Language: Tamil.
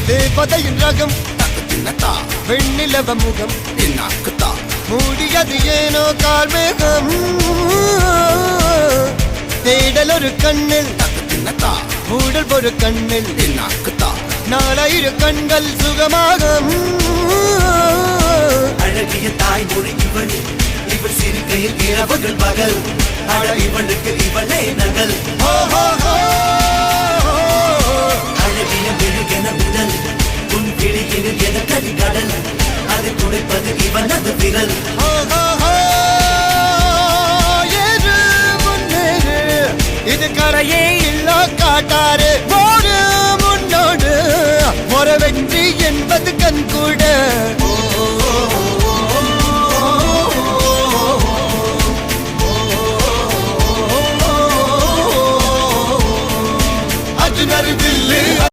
தேவதையின் ரகம் வெண்ணிலவ முகம் மூடியது ஏனோ கார்மேகம் தேடல் ஒரு கண்ணில் மூடல் ஒரு கண்ணில் நாலாயிரு கண்கள் சுகமாக அழகிய தாய்மொழி இவள் இவள் சிரிக்கையில் இரவுகள் பகல் இவளுக்கு இவளே நகல்